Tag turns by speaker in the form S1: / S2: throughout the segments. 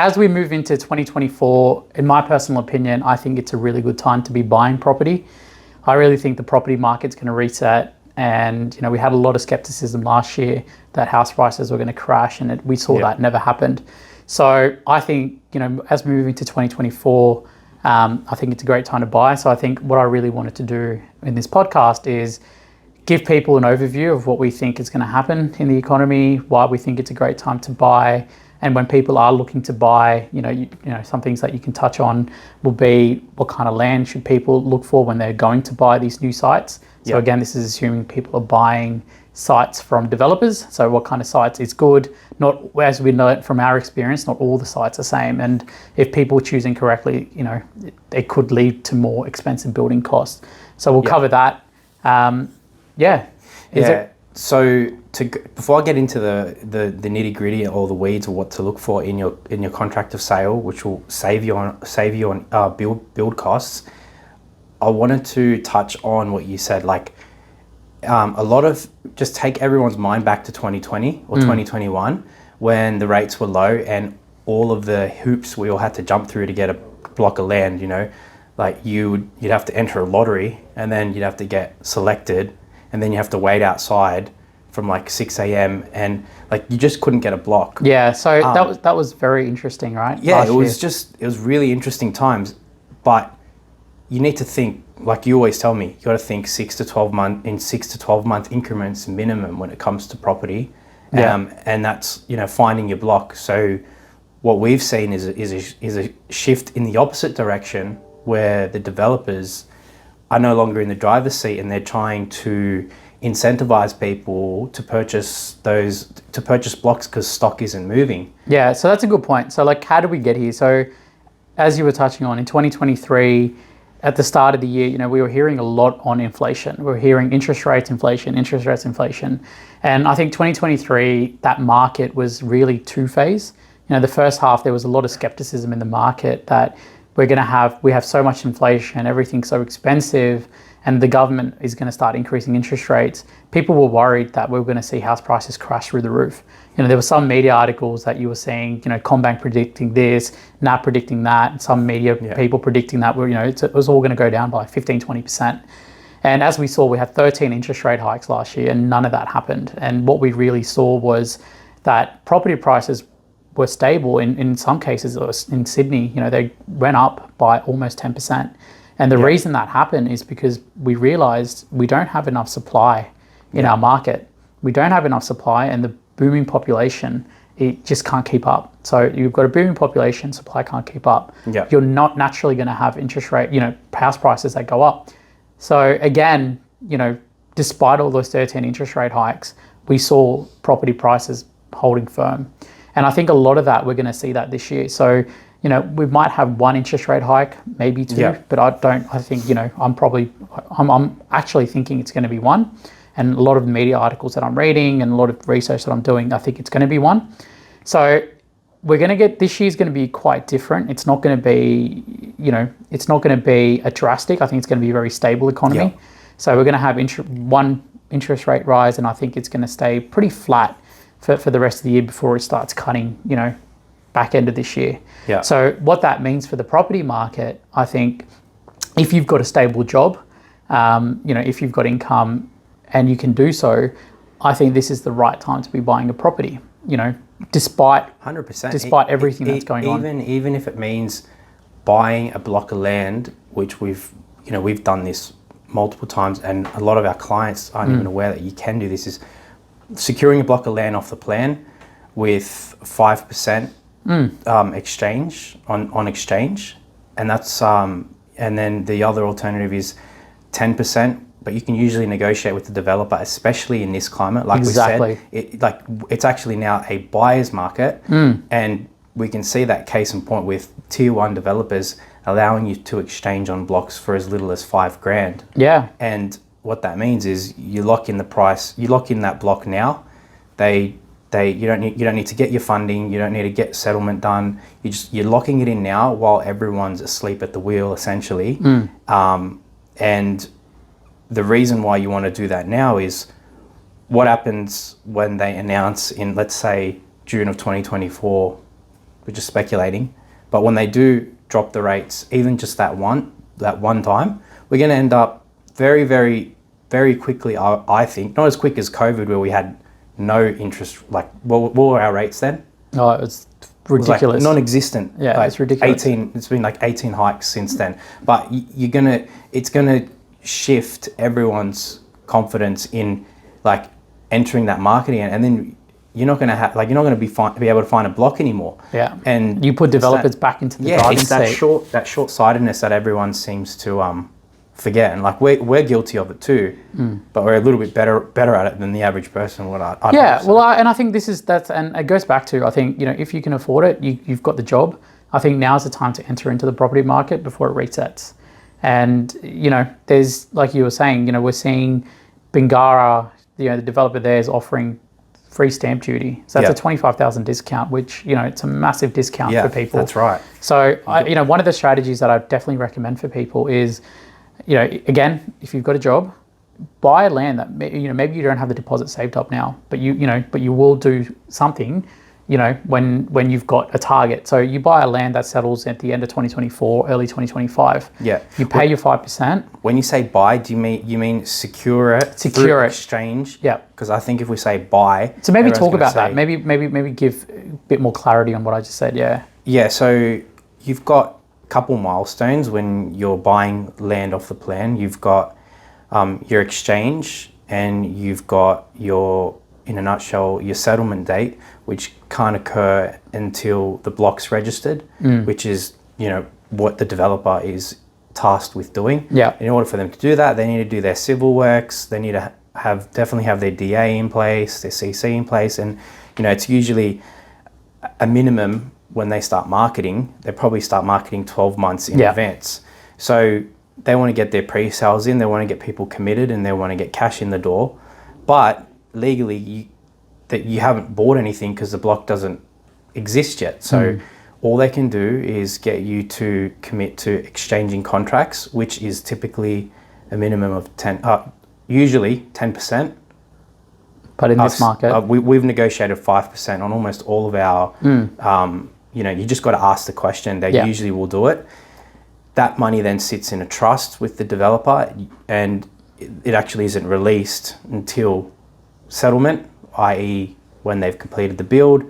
S1: as we move into 2024, in my personal opinion, I think it's a really good time to be buying property. I really think the property market's going to reset. And, we had a lot of skepticism last year that house prices were going to crash, and we saw that never happened. So I think, as we move into 2024, I think it's a great time to buy. So I think what I really wanted to do in this podcast is give people an overview of what we think is going to happen in the economy, why we think it's a great time to buy. And when people are looking to buy, some things that you can touch on will be what kind of land should people look for when they're going to buy these new sites. So again, this is assuming people are buying sites from developers. So what kind of sites is good? Not, as we know it from our experience, not all the sites are the same. And if people are choosing correctly, it could lead to more expensive building costs. So we'll cover that.
S2: So before I get into the nitty gritty or the weeds or what to look for in your contract of sale, which will save you on build costs, I wanted to touch on what you said, like a lot of, just take everyone's mind back to 2020 or 2021 when the rates were low and all of the hoops we all had to jump through to get a block of land. Like you'd have to enter a lottery and then you'd have to get selected. And then you have to wait outside from like 6 a.m. and like you just couldn't get a block.
S1: Yeah, so that was very interesting, right?
S2: Yeah, it was really interesting times. But you need to think, like you always tell me, you got to think 6 to 12 month increments minimum when it comes to property. And that's finding your block. So what we've seen is a shift in the opposite direction where the developers are no longer in the driver's seat and they're trying to incentivize people to purchase blocks because stock isn't moving.
S1: Yeah, so that's a good point. So like, how did we get here? So as you were touching on, in 2023, at the start of the year, we were hearing a lot on inflation. We were hearing interest rates inflation. And I think 2023, that market was really two-phase. The first half, there was a lot of skepticism in the market that we have so much inflation, everything's so expensive, and the government is going to start increasing interest rates. People were worried that we were going to see house prices crash through the roof. There were some media articles that you were seeing, Combank predicting this, NAB predicting that, and some media people predicting that it was all going to go down by 15-20%. And as we saw, we had 13 interest rate hikes last year, and none of that happened. And what we really saw was that property prices were stable. In some cases, in Sydney, they went up by almost 10%. And the reason that happened is because we realized we don't have enough supply in our market. We don't have enough supply, and the booming population, it just can't keep up. So you've got a booming population, supply can't keep up. You're not naturally going to have interest rate, house prices that go up. So again, despite all those 13 interest rate hikes, we saw property prices holding firm. And I think a lot of that, we're going to see that this year. So, we might have one interest rate hike, maybe two, but I'm actually thinking it's going to be one. And a lot of the media articles that I'm reading and a lot of research that I'm doing, I think it's going to be one. So this year's going to be quite different. It's not going to be, it's not going to be a drastic. I think it's going to be a very stable economy. So we're going to have one interest rate rise, and I think it's going to stay pretty flat for the rest of the year before it starts cutting, back end of this year. So what that means for the property market, I think if you've got a stable job, if you've got income and you can do so, I think this is the right time to be buying a property, despite
S2: 100%,
S1: despite everything that's going on.
S2: Even if it means buying a block of land, which we've done this multiple times, and a lot of our clients aren't even aware that you can do this, is securing a block of land off the plan with 5% exchange on exchange, and that's and then the other alternative is 10%, but you can usually negotiate with the developer, especially in this climate. Like we said, it's actually now a buyer's market, and we can see that case in point with tier 1 developers allowing you to exchange on blocks for as little as $5,000. And what that means is you lock in the price, you lock in that block now. You don't need to get your funding, you don't need to get settlement done. You're locking it in now while everyone's asleep at the wheel, essentially. And the reason why you want to do that now is what happens when they announce in, let's say, June of 2024, we're just speculating. But when they do drop the rates, even just that one time, we're going to end up very, very, very quickly, I think, not as quick as COVID where we had no interest, like what were our rates then?
S1: Oh, it was ridiculous.
S2: It was like non-existent.
S1: Yeah,
S2: like
S1: it's ridiculous.
S2: It's been like 18 hikes since then. But it's gonna shift everyone's confidence in like entering that market again, and then you're not gonna be able to find a block anymore.
S1: Yeah,
S2: and
S1: you put developers back into the driving seat.
S2: That short-sightedness that everyone seems to forget, and like we're guilty of it too, but we're a little bit better at it than the average person.
S1: And I think and it goes back to, I think, you know, if you can afford it, you've got the job. I think now's the time to enter into the property market before it resets. And you know, there's, like you were saying, you know, we're seeing Bingara, you know, the developer there is offering free stamp duty. So that's a 25,000 discount, which, you know, it's a massive discount for people.
S2: That's right.
S1: So you know, one of the strategies that I definitely recommend for people is, you know, again, if you've got a job, buy land that, you know, maybe you don't have the deposit saved up now, but you will do something, you know, when you've got a target. So you buy a land that settles at the end of 2024, early 2025.
S2: Yeah.
S1: You pay your 5%.
S2: When you say buy, do you mean secure it?
S1: Secure it.
S2: Exchange?
S1: Yeah.
S2: Because I think if we say buy,
S1: so maybe talk about that. Maybe give a bit more clarity on what I just said. Yeah.
S2: Yeah. So you've got couple milestones when you're buying land off the plan. You've got your exchange, and you've got in a nutshell, your settlement date, which can't occur until the block's registered, which is, you know, what the developer is tasked with doing.
S1: Yeah.
S2: In order for them to do that, they need to do their civil works. They need to definitely have their DA in place, their CC in place, and you know, it's usually a minimum. When they start marketing, they probably start marketing 12 months in advance. So they want to get their pre-sales in, they want to get people committed, and they want to get cash in the door. But legally, you haven't bought anything because the block doesn't exist yet. So all they can do is get you to commit to exchanging contracts, which is typically a minimum of usually 10%.
S1: But in this market,
S2: we've negotiated 5% on almost all of our. You know, you just got to ask the question. They usually will do it. That money then sits in a trust with the developer, and it actually isn't released until settlement, i.e. when they've completed the build,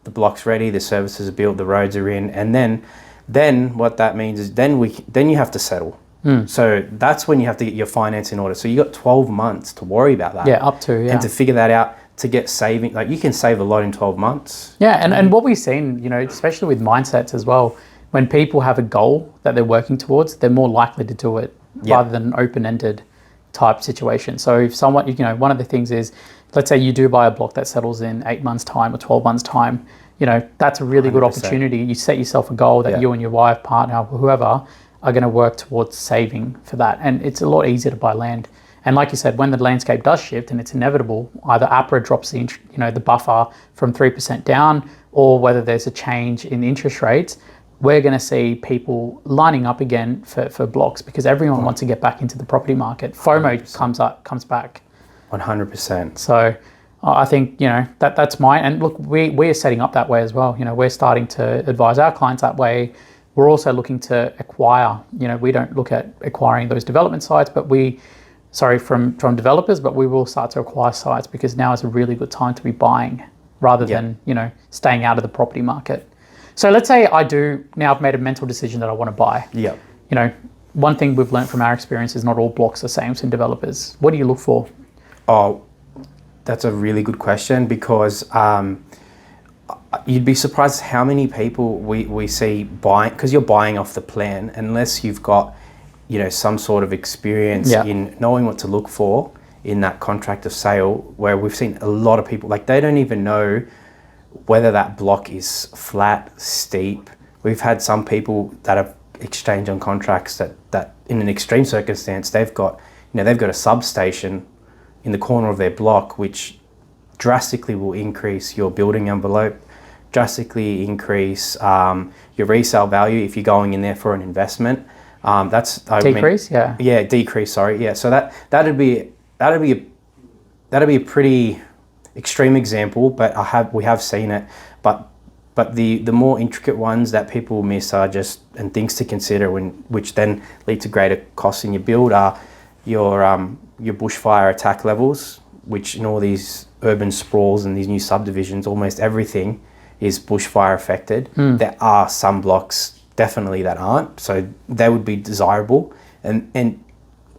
S2: the block's ready, the services are built, the roads are in, and then what that means is then you have to settle. So that's when you have to get your finance in order. So you got 12 months to worry about that.
S1: Yeah, up to, yeah.
S2: And to figure that out, to get saving, like you can save a lot in 12 months.
S1: Yeah, and what we've seen, you know, especially with mindsets as well, when people have a goal that they're working towards, they're more likely to do it rather than an open-ended type situation. So if someone, you know, one of the things is, let's say you do buy a block that settles in 8 months' time or 12 months' time, you know, that's a really 100%. Good opportunity. You set yourself a goal that you and your wife, partner, whoever, are going to work towards saving for that. And it's a lot easier to buy land. And like you said, when the landscape does shift, and it's inevitable, either APRA drops the buffer from 3% down, or whether there's a change in interest rates, we're going to see people lining up again for blocks, because everyone wants to get back into the property market. FOMO 100%. comes back.
S2: 100%.
S1: So I think, you know, that's mine. And look, we are setting up that way as well. You know, we're starting to advise our clients that way. We're also looking to acquire. You know, we don't look at acquiring those development sites, but from developers, but we will start to acquire sites, because now is a really good time to be buying rather than, you know, staying out of the property market. So let's say I've made a mental decision that I want to buy.
S2: Yeah.
S1: You know, one thing we've learned from our experience is not all blocks are the same in developers. What do you look for?
S2: Oh, that's a really good question, because you'd be surprised how many people we see buying, because you're buying off the plan, unless you've got, you know, some sort of experience in knowing what to look for in that contract of sale, where we've seen a lot of people, like, they don't even know whether that block is flat, steep. We've had some people that have exchanged on contracts that in an extreme circumstance, they've got a substation in the corner of their block, which drastically will increase your building envelope, drastically increase your resale value if you're going in there for an investment. Decrease. Sorry. Yeah. So that'd be a pretty extreme example, but we have seen it. But But the more intricate ones that people miss are just, and things to consider, which then lead to greater costs in your build, are your bushfire attack levels, which in all these urban sprawls and these new subdivisions, almost everything is bushfire affected. There are some blocks definitely that aren't, so they would be desirable, and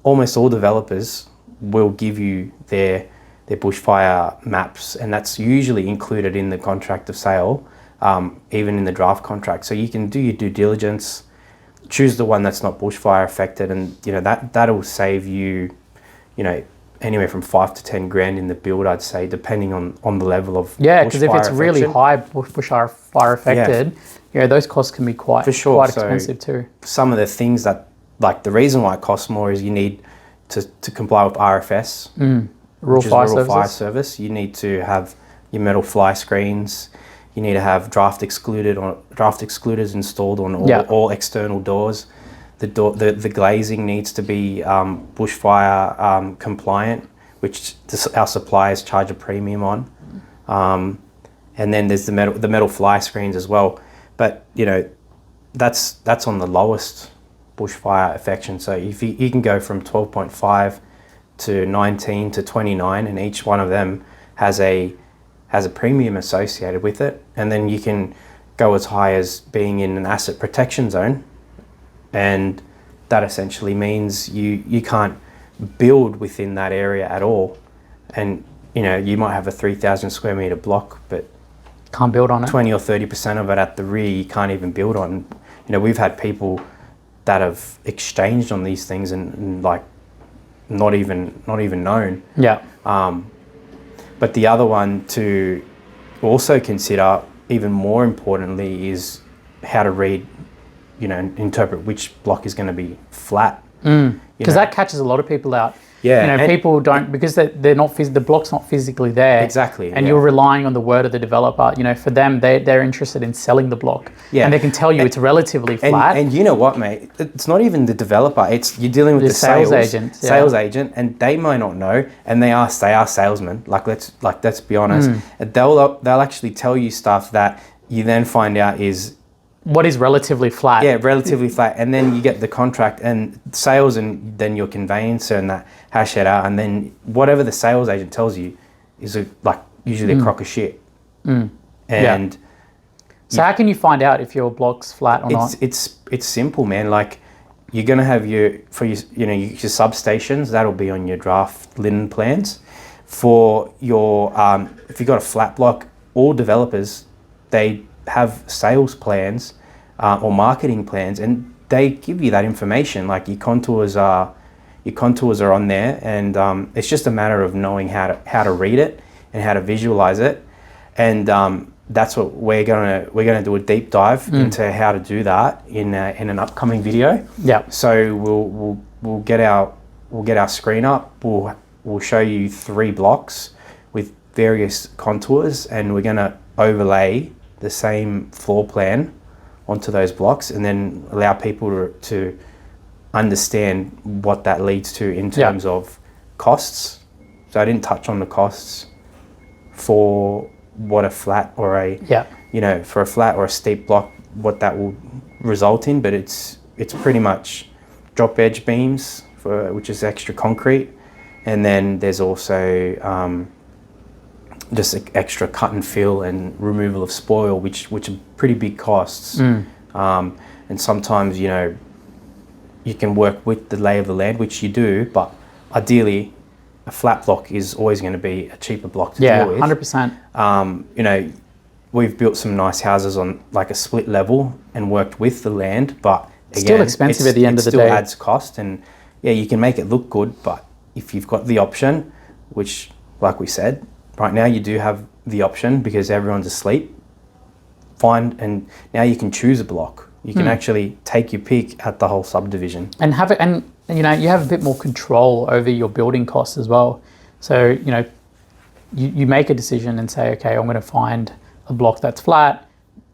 S2: almost all developers will give you their bushfire maps, and that's usually included in the contract of sale, even in the draft contract. So you can do your due diligence, choose the one that's not bushfire affected, and that'll save you, anywhere from 5 to 10 grand in the build, I'd say, depending on the level of
S1: because if it's
S2: affection.
S1: really high bushfire affected, those costs can be quite expensive too.
S2: Some of the things that, like, the reason why it costs more is you need to comply with RFS,
S1: Rural Fire
S2: Service. You need to have your metal fly screens. You need to have draft excluders installed on all external doors. The glazing needs to be bushfire compliant, which our suppliers charge a premium on. And then there's the metal fly screens as well. But that's on the lowest bushfire affection. So if you can go from 12.5 to 19 to 29, and each one of them has a premium associated with it, and then you can go as high as being in an asset protection zone, and that essentially means you can't build within that area at all. And you might have a 3,000 square meter block, but
S1: can't build on it.
S2: 20 or 30% of it at the rear you can't even build on. We've had people that have exchanged on these things and like not even known.
S1: Yeah.
S2: But the other one to also consider, even more importantly, is how to read, interpret which block is going to be flat.
S1: Because that catches a lot of people out.
S2: Yeah.
S1: People don't, because they're not, the block's not physically there.
S2: Exactly.
S1: And you're relying on the word of the developer. For them, they're interested in selling the block. Yeah. And they can tell you it's relatively flat.
S2: And you know what, mate? It's not even the developer. You're dealing with the sales agent. Sales agent, and they might not know, and they are salesmen. Let's be honest. And they'll actually tell you stuff that you then find out is
S1: what is relatively flat.
S2: Yeah, relatively flat. And then you get the contract and sales, and then your conveyancer and that hash it out. And then whatever the sales agent tells you is usually a crock of shit. And
S1: so how can you find out if your block's flat or not?
S2: It's simple, man. Like, you're gonna have your substations, that'll be on your draft linen plans. For your if you've got a flat block, all developers, they have sales plans or marketing plans, and they give you that information. Like, your contours are on there, and it's just a matter of knowing how to read it and how to visualize it. And that's what we're gonna do a deep dive into how to do that in an upcoming video.
S1: Yeah.
S2: So we'll get our screen up. We'll show you 3 blocks with various contours, and we're gonna overlay the same floor plan onto those blocks, and then allow people to understand what that leads to in terms of costs. So I didn't touch on the costs for what a flat or for a flat or a steep block, what that will result in, but it's pretty much drop edge beams which is extra concrete, and then there's also just extra cut and fill and removal of spoil, which are pretty big costs. And sometimes, you can work with the lay of the land, which you do, but ideally a flat block is always going to be a cheaper block to deal with.
S1: 100%.
S2: We've built some nice houses on like a split level and worked with the land, but again,
S1: still expensive at the end of the day.
S2: It still adds cost, and you can make it look good, but if you've got the option, which, like we said, right now you do have the option because everyone's asleep, and now you can choose a block. You can actually take your pick at the whole subdivision. And
S1: you have a bit more control over your building costs as well. So, you make a decision and say, okay, I'm going to find a block that's flat,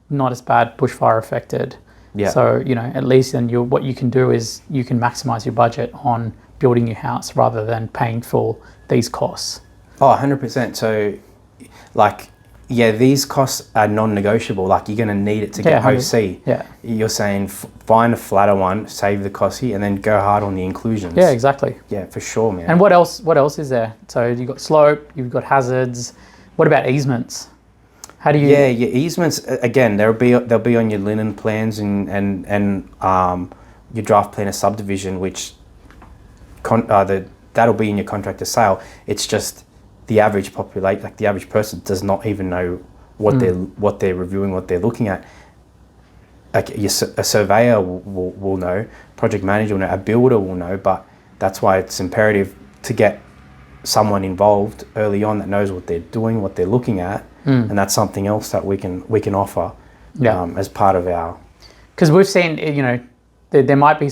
S1: not as bad, bushfire affected.
S2: Yeah.
S1: So, at least then what you can do is you can maximize your budget on building your house rather than paying for these costs.
S2: Oh, 100%. So, like, yeah, these costs are non-negotiable. Like, you're going to need it to get
S1: 100.
S2: OC.
S1: Yeah.
S2: You're saying find a flatter one, save the cost here, and then go hard on the inclusions.
S1: Yeah, exactly.
S2: Yeah, for sure, man.
S1: And what else? What else is there? So you've got slope, you've got hazards. What about easements? How do you?
S2: Yeah, your easements again. They'll be on your linen plans and your draft plan of subdivision, which that'll be in your contract of sale. It's just the average the average person does not even know what they're reviewing, what they're looking at. Like, a surveyor will know, project manager will know, a builder will know, but that's why it's imperative to get someone involved early on that knows what they're doing, what they're looking at, and that's something else that we can offer as part of our.
S1: Because we've seen, there might be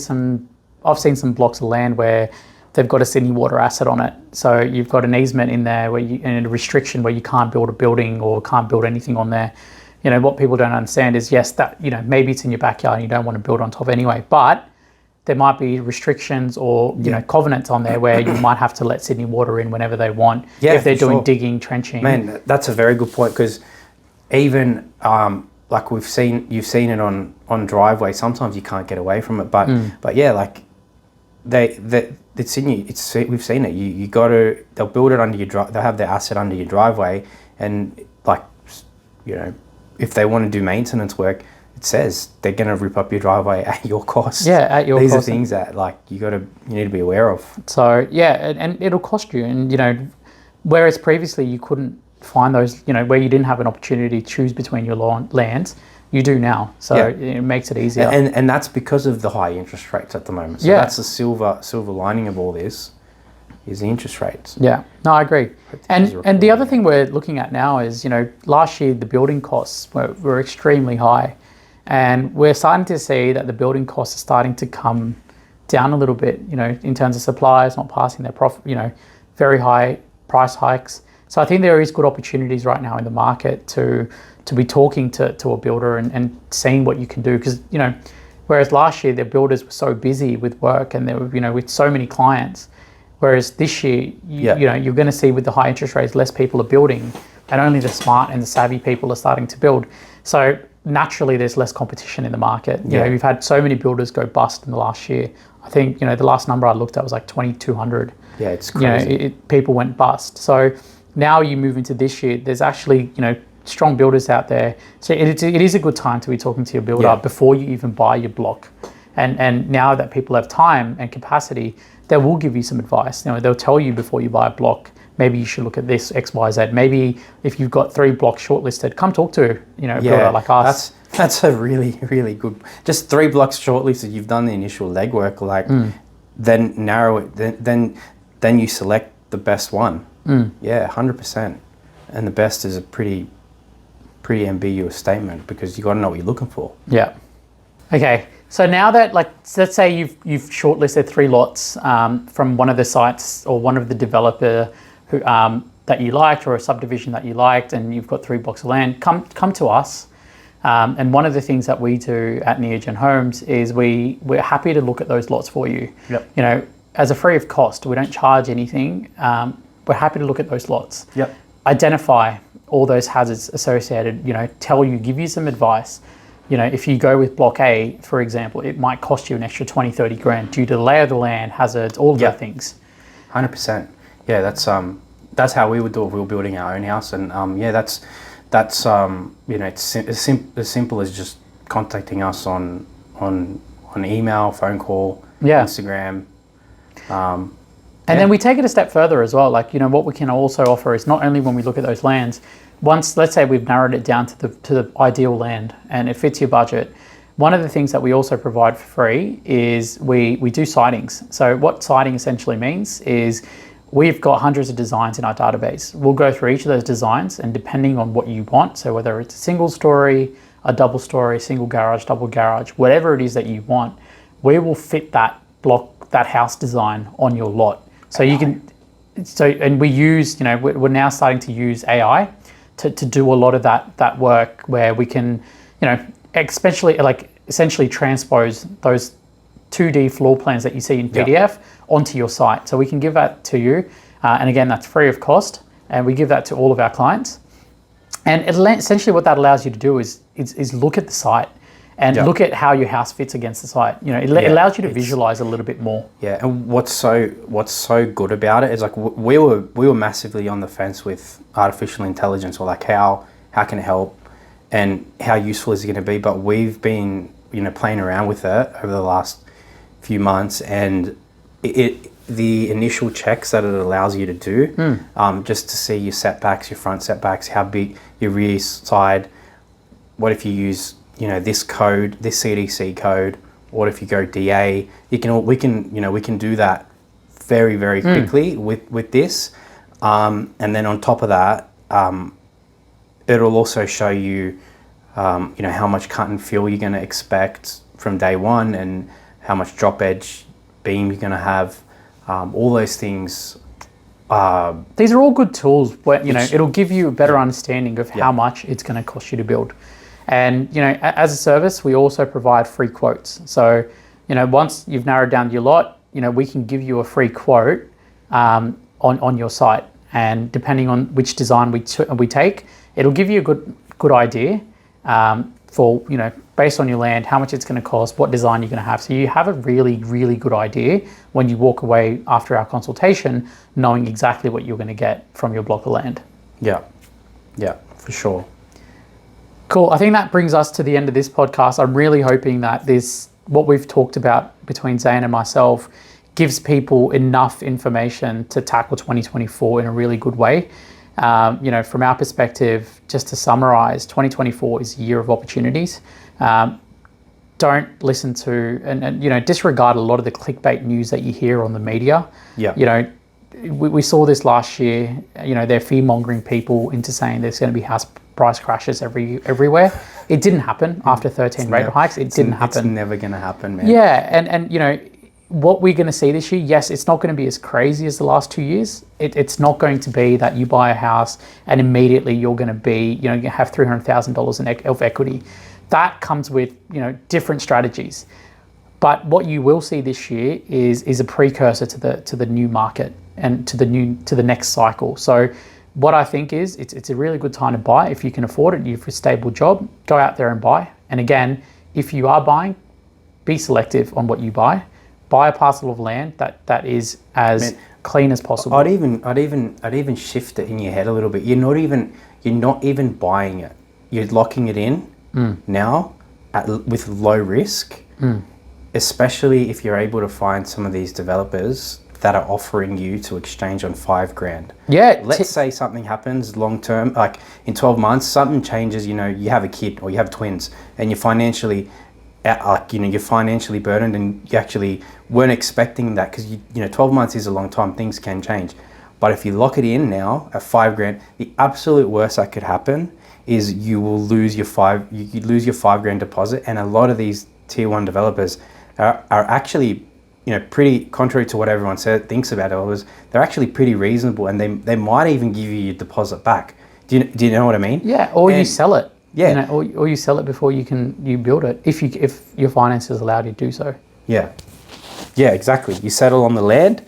S1: I've seen some blocks of land where they've got a Sydney water asset on it. So you've got an easement in there and a restriction where you can't build a building or can't build anything on there. What people don't understand is, yes, that, maybe it's in your backyard and you don't want to build on top anyway, but there might be restrictions or, covenants on there where you might have to let Sydney water in whenever they want, if they're doing digging, trenching. Man,
S2: that's a very good point, because even like you've seen it on driveway, sometimes you can't get away from it, but yeah, like it's in you. We've seen it. You got to. They'll build it under your they'll have their asset under your driveway, and if they want to do maintenance work, it says they're going to rip up your driveway at your cost.
S1: Yeah, at your cost.
S2: These are things that you need to be aware of.
S1: So yeah, and it'll cost you, and whereas previously you couldn't find those, where you didn't have an opportunity to choose between your lands. You do now, so it makes it easier.
S2: And that's because of the high interest rates at the moment. So that's the silver lining of all this, is the interest rates.
S1: Yeah, no, I agree. And the other thing we're looking at now is, last year the building costs were extremely high, and we're starting to see that the building costs are starting to come down a little bit. In terms of suppliers not passing their profit, very high price hikes. So I think there is good opportunities right now in the market to be talking to a builder and seeing what you can do, because whereas last year the builders were so busy with work and they were with so many clients, whereas this year you're going to see with the high interest rates less people are building, and only the smart and the savvy people are starting to build. So naturally there's less competition in the market. You've had so many builders go bust in the last year. I think the last number I looked at was like 2,200.
S2: Yeah, it's crazy.
S1: People went bust. So now you move into this year, there's actually strong builders out there. So it is a good time to be talking to your builder before you even buy your block. And now that people have time and capacity, they will give you some advice. They'll tell you before you buy a block, maybe you should look at this X, Y, Z. Maybe if you've got 3 blocks shortlisted, come talk to a builder like us.
S2: That's a really, really good. Just 3 blocks shortlisted, you've done the initial legwork. Then narrow it. Then you select the best one. Yeah, 100%. And the best is a pretty ambiguous statement, because you got to know what you're looking for.
S1: Yeah. Okay. So now that, let's say you've shortlisted 3 lots from one of the sites or one of the developer who that you liked, or a subdivision that you liked, and you've got 3 blocks of land, come to us. And one of the things that we do at Neogen Homes is we're happy to look at those lots for you.
S2: Yep.
S1: As a free of cost, we don't charge anything. We're happy to look at those lots.
S2: Yep.
S1: Identify all those hazards associated, give you some advice. If you go with block A, for example, it might cost you an extra 20, 30 grand due to the lay of the land, hazards, all of those things.
S2: 100%. Yeah, that's how we would do it if we were building our own house. And that's it's as simple as just contacting us on email, phone call, Instagram.
S1: And then we take it a step further as well. What we can also offer is not only when we look at those lands, once, let's say we've narrowed it down to the ideal land and it fits your budget, one of the things that we also provide for free is we do sightings. So what sighting essentially means is we've got hundreds of designs in our database. We'll go through each of those designs, and depending on what you want, so whether it's a single story, a double story, single garage, double garage, whatever it is that you want, we will fit that block, that house design on your lot. So you can, and we use, we're now starting to use AI to do a lot of that work, where we can, essentially transpose those 2D floor plans that you see in PDF onto your site. So we can give that to you. And again, that's free of cost. And we give that to all of our clients. And essentially what that allows you to do is look at the site and look at how your house fits against the site. You know, it allows you to visualize a little bit more.
S2: Yeah, and what's so good about it is like we were massively on the fence with artificial intelligence, or like how can it help and how useful is it going to be. But we've been, you know, playing around with it over the last few months, and the initial checks that it allows you to do, just to see your setbacks, your front setbacks, how big your rear side. What if you use, you know, this code, this CDC code? What if you go DA? We can do that very, very quickly with this. And then on top of that, it'll also show you, you know, how much cut and fill you're going to expect from day one, and how much drop edge beam you're going to have. All those things.
S1: These are all good tools where, you know, it'll give you a better understanding of how much it's going to cost you to build. And, you know, as a service, we also provide free quotes. So, you know, once you've narrowed down your lot, you know, we can give you a free quote on your site. And depending on which design we take, it'll give you a good idea for, you know, based on your land, how much it's going to cost, what design you're going to have. So you have a really, really good idea when you walk away after our consultation, knowing exactly what you're going to get from your block of land.
S2: Yeah, for sure.
S1: Cool. I think that brings us to the end of this podcast. I'm really hoping that what we've talked about between Zane and myself gives people enough information to tackle 2024 in a really good way. You know, from our perspective, just to summarize, 2024 is a year of opportunities. Don't listen to and you know, disregard a lot of the clickbait news that you hear on the media.
S2: Yeah.
S1: You know, we saw this last year. You know, they're fear mongering people into saying there's going to be house price crashes everywhere. It didn't happen after 13 rate hikes. It didn't happen.
S2: It's never going to happen, man.
S1: Yeah, and you know, what we're going to see this year, yes, it's not going to be as crazy as the last 2 years. It's not going to be that you buy a house and immediately you're going to be, you know, you have $300,000 of equity. That comes with, you know, different strategies. But what you will see this year is a precursor to the new market and to the next cycle. So what I think is it's a really good time to buy if you can afford it. You have a stable job, go out there and buy. And again, if you are buying, be selective on what you buy. Buy a parcel of land that is as clean as possible.
S2: I'd even shift it in your head a little bit. You're not even buying it. You're locking it in now with low risk, especially if you're able to find some of these developers that are offering you to exchange on $5,000.
S1: Yeah.
S2: Let's say something happens long term, like in 12 months, something changes. You know, you have a kid or you have twins, and you're financially burdened, and you actually weren't expecting that, because you know 12 months is a long time. Things can change, but if you lock it in now at $5,000, the absolute worst that could happen is you will lose your $5,000 deposit. And a lot of these tier one developers are actually, you know, pretty contrary to what everyone thinks about developers. They're actually pretty reasonable, and they might even give you your deposit back. Do you know what I mean?
S1: Yeah, or you sell it.
S2: Yeah,
S1: you know, or you sell it before you build it, if your finances allow you to do so.
S2: Yeah, exactly. You settle on the land.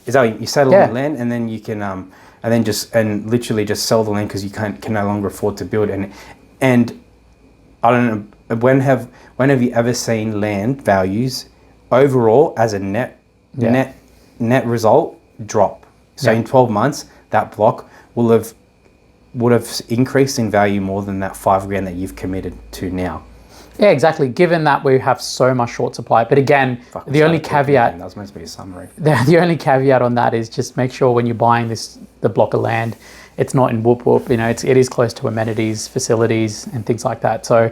S2: Is that you settle on the land, and then you can literally just sell the land because you can no longer afford to build. And I don't know, when have you ever seen land values overall as a net result drop? So in 12 months, that block would have increased in value more than that $5,000 that you've committed to now.
S1: Yeah, exactly. Given that we have so much short supply, but again, the only caveat.
S2: That was meant to be a summary.
S1: The only caveat on that is just make sure when you're buying the block of land, it's not in whoop whoop. You know, it is close to amenities, facilities, and things like that. So,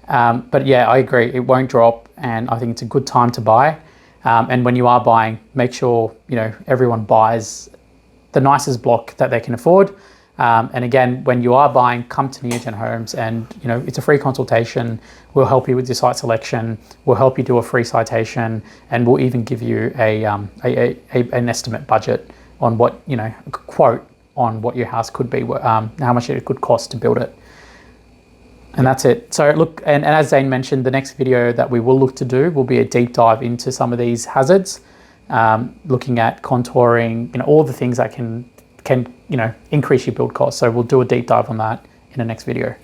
S1: but yeah, I agree. It won't drop, and I think it's a good time to buy. And when you are buying, make sure, you know, everyone buys the nicest block that they can afford. And again, when you are buying, come to Neogen Homes, and you know, it's a free consultation. We'll help you with your site selection. We'll help you do a free citation, and we'll even give you an estimate budget on what, you know, a quote on what your house could be, how much it could cost to build it. And that's it. So look, and as Zane mentioned, the next video that we will look to do will be a deep dive into some of these hazards, looking at contouring, you know, all the things that can you know, increase your build cost. So we'll do a deep dive on that in the next video.